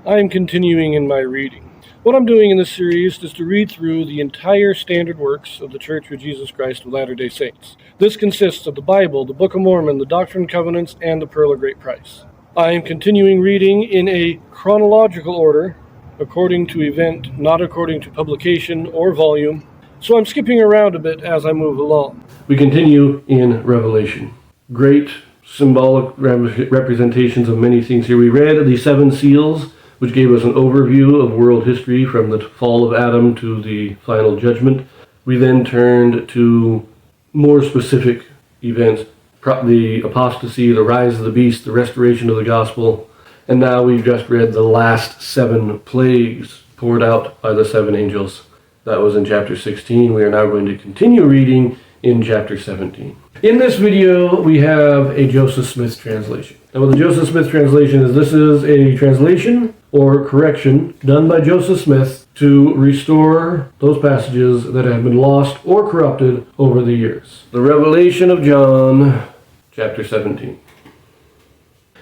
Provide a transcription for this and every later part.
I am continuing in my reading. What I'm doing in this series is to read through the entire standard works of the Church of Jesus Christ of Latter-day Saints. This consists of the Bible, the Book of Mormon, the Doctrine and Covenants, and the Pearl of Great Price. I am continuing reading in a chronological order, according to event, not according to publication or volume, so I'm skipping around a bit as I move along. We continue in Revelation. Great symbolic representations of many things here. We read the seven seals, which gave us an overview of world history from the fall of Adam to the final judgment. We then turned to more specific events, the apostasy, the rise of the beast, the restoration of the gospel, and now we've just read the last seven plagues poured out by the seven angels. That was in chapter 16. We are now going to continue reading in chapter 17. In this video, we have a Joseph Smith translation. And what the Joseph Smith translation is, this is a translation or correction done by Joseph Smith to restore those passages that have been lost or corrupted over the years. The Revelation of John, chapter 17.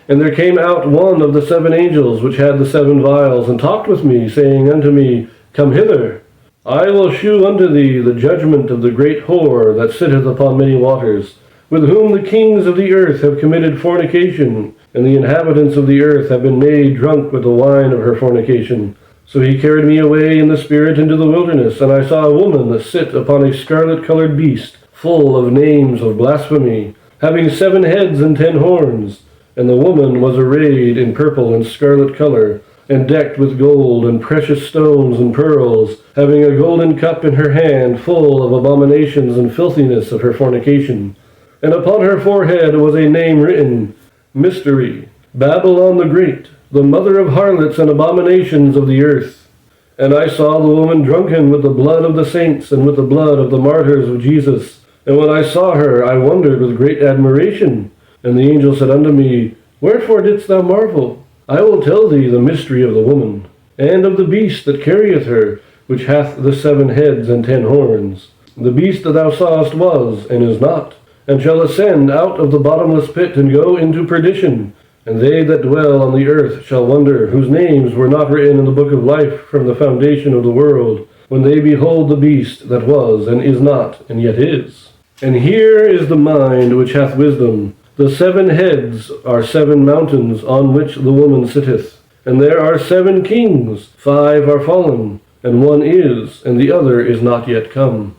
And there came out one of the seven angels which had the seven vials, and talked with me, saying unto me, Come hither, I will shew unto thee the judgment of the great whore that sitteth upon many waters, with whom the kings of the earth have committed fornication, and the inhabitants of the earth have been made drunk with the wine of her fornication. So he carried me away in the spirit into the wilderness, and I saw a woman that sit upon a scarlet-colored beast, full of names of blasphemy, having 7 heads and 10 horns. And the woman was arrayed in purple and scarlet color, and decked with gold and precious stones and pearls, having a golden cup in her hand, full of abominations and filthiness of her fornication. And upon her forehead was a name written, Mystery, Babylon the Great, the mother of harlots and abominations of the earth. And I saw the woman drunken with the blood of the saints and with the blood of the martyrs of Jesus. And when I saw her, I wondered with great admiration. And the angel said unto me, Wherefore didst thou marvel? I will tell thee the mystery of the woman, and of the beast that carrieth her, which hath the 7 heads and 10 horns. The beast that thou sawest was, and is not, and shall ascend out of the bottomless pit, and go into perdition. And they that dwell on the earth shall wonder, whose names were not written in the book of life from the foundation of the world, when they behold the beast that was, and is not, and yet is. And here is the mind which hath wisdom. The 7 heads are 7 mountains on which the woman sitteth. And there are 7 kings, 5 are fallen, and 1 is, and the other is not yet come.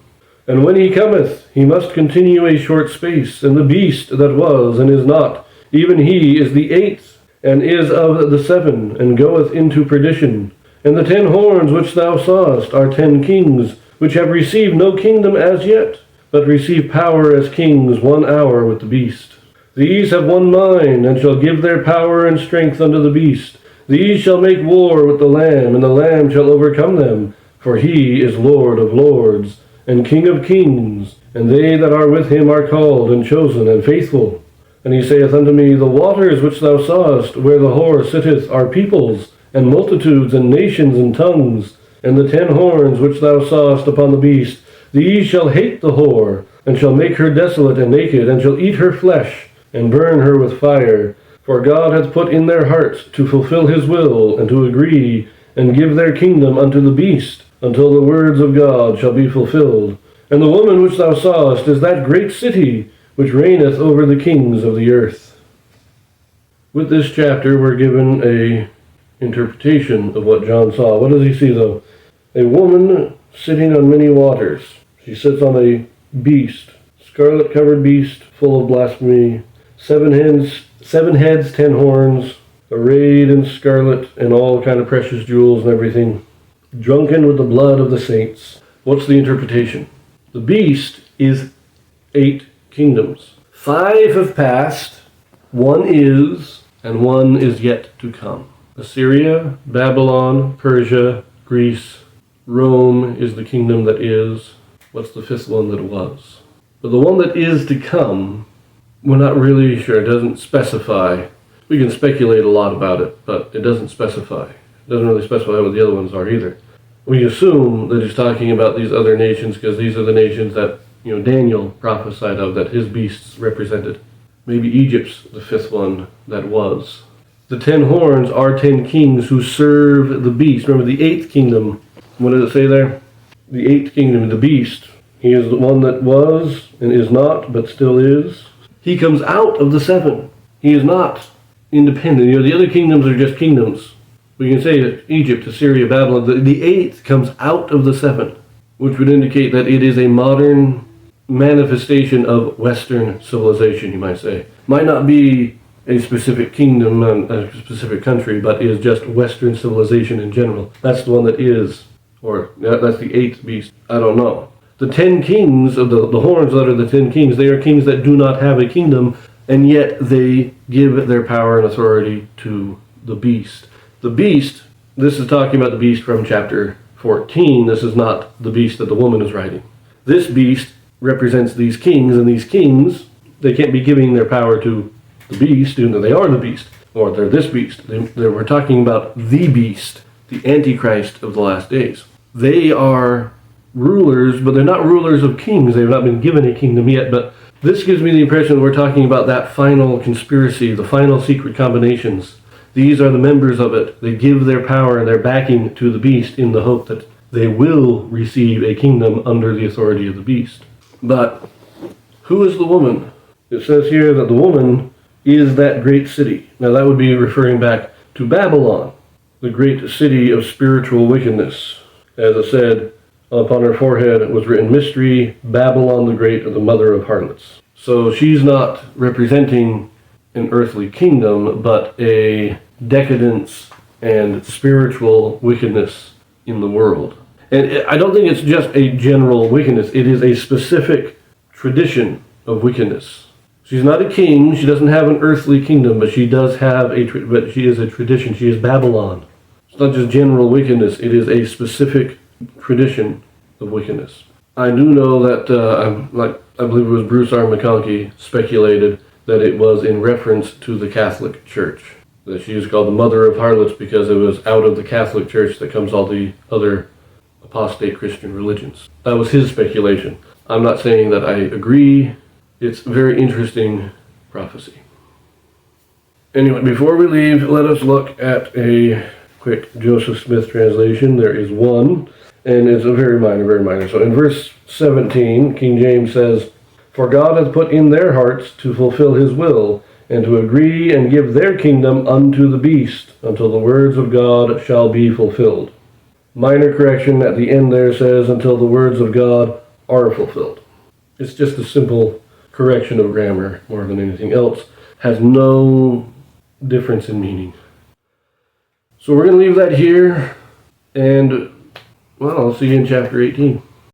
And when he cometh, he must continue a short space. And the beast that was, and is not, even he is the 8th, and is of the 7, and goeth into perdition. And the 10 horns which thou sawest are 10 kings, which have received no kingdom as yet, but receive power as kings 1 hour with the beast. These have one mind, and shall give their power and strength unto the beast. These shall make war with the Lamb, and the Lamb shall overcome them. For he is Lord of lords, and King of kings, and they that are with him are called, and chosen, and faithful. And he saith unto me, The waters which thou sawest, where the whore sitteth, are peoples, and multitudes, and nations, and tongues. And the 10 horns which thou sawest upon the beast, these shall hate the whore, and shall make her desolate and naked, and shall eat her flesh, and burn her with fire. For God hath put in their hearts to fulfill his will, and to agree, and give their kingdom unto the beast, until the words of God shall be fulfilled. And the woman which thou sawest is that great city, which reigneth over the kings of the earth. With this chapter we're given a interpretation of what John saw. What does he see, though? A woman sitting on many waters. She sits on a beast, scarlet-covered beast, full of blasphemy, 7 heads, 10 horns, arrayed in scarlet and all kind of precious jewels and everything, drunken with the blood of the saints. What's the interpretation? The beast is 8 kingdoms. 5 have passed, 1 is, and 1 is yet to come. Assyria, Babylon, Persia, Greece, Rome is the kingdom that is. What's the 5th one that was? But the one that is to come, we're not really sure. It doesn't specify. We can speculate a lot about it, but it doesn't specify. It doesn't really specify what the other ones are either. We assume that he's talking about these other nations because these are the nations that, Daniel prophesied of, that his beasts represented. Maybe Egypt's the 5th one that was. The 10 horns are 10 kings who serve the beast. Remember the 8th kingdom. What does it say there? The 8th kingdom, the beast. He is the one that was and is not, but still is. He comes out of the 7. He is not independent. The other kingdoms are just kingdoms. We can say Egypt, Assyria, Babylon. The 8th comes out of the 7, which would indicate that it is a modern manifestation of Western civilization, you might say. Might not be a specific kingdom, a specific country, but is just Western civilization in general. That's the one that is, or that's the 8th beast. I don't know. The 10 kings of the horns that are the 10 kings, they are kings that do not have a kingdom, and yet they give their power and authority to the beast. The beast, this is talking about the beast from chapter 14. This is not the beast that the woman is riding. This beast represents these kings, and these kings, they can't be giving their power to the beast, even though they are the beast, or they're this beast. We're talking about the beast, the Antichrist of the last days. They are rulers, but they're not rulers of kings. They've not been given a kingdom yet, but this gives me the impression that we're talking about that final conspiracy, the final secret combinations. These are the members of it. They give their power and their backing to the beast in the hope that they will receive a kingdom under the authority of the beast. But who is the woman? It says here that the woman is that great city. Now that would be referring back to Babylon, the great city of spiritual wickedness. As it said, upon her forehead was written, Mystery, Babylon the Great, the mother of harlots. So she's not representing an earthly kingdom, but a decadence and spiritual wickedness in the world. And I don't think it's just a general wickedness. It is a specific tradition of wickedness. She's not a king. She doesn't have an earthly kingdom, but she does have but she is a tradition. She is Babylon. It's not just general wickedness. It is a specific tradition of wickedness. I do know that, I believe it was Bruce R. McConkie speculated that it was in reference to the Catholic Church. That she is called the mother of harlots because it was out of the Catholic Church that comes all the other apostate Christian religions. That was his speculation. I'm not saying that I agree. It's very interesting prophecy. Anyway, before we leave, let us look at a quick Joseph Smith translation. There is one, and it's a very minor. So in verse 17, King James says, For God hath put in their hearts to fulfill his will, and to agree and give their kingdom unto the beast, until the words of God shall be fulfilled. Minor correction at the end there says, until the words of God are fulfilled. It's just a simple correction of grammar more than anything else. Has no difference in meaning. So we're going to leave that here, and, well, I'll see you in chapter 18.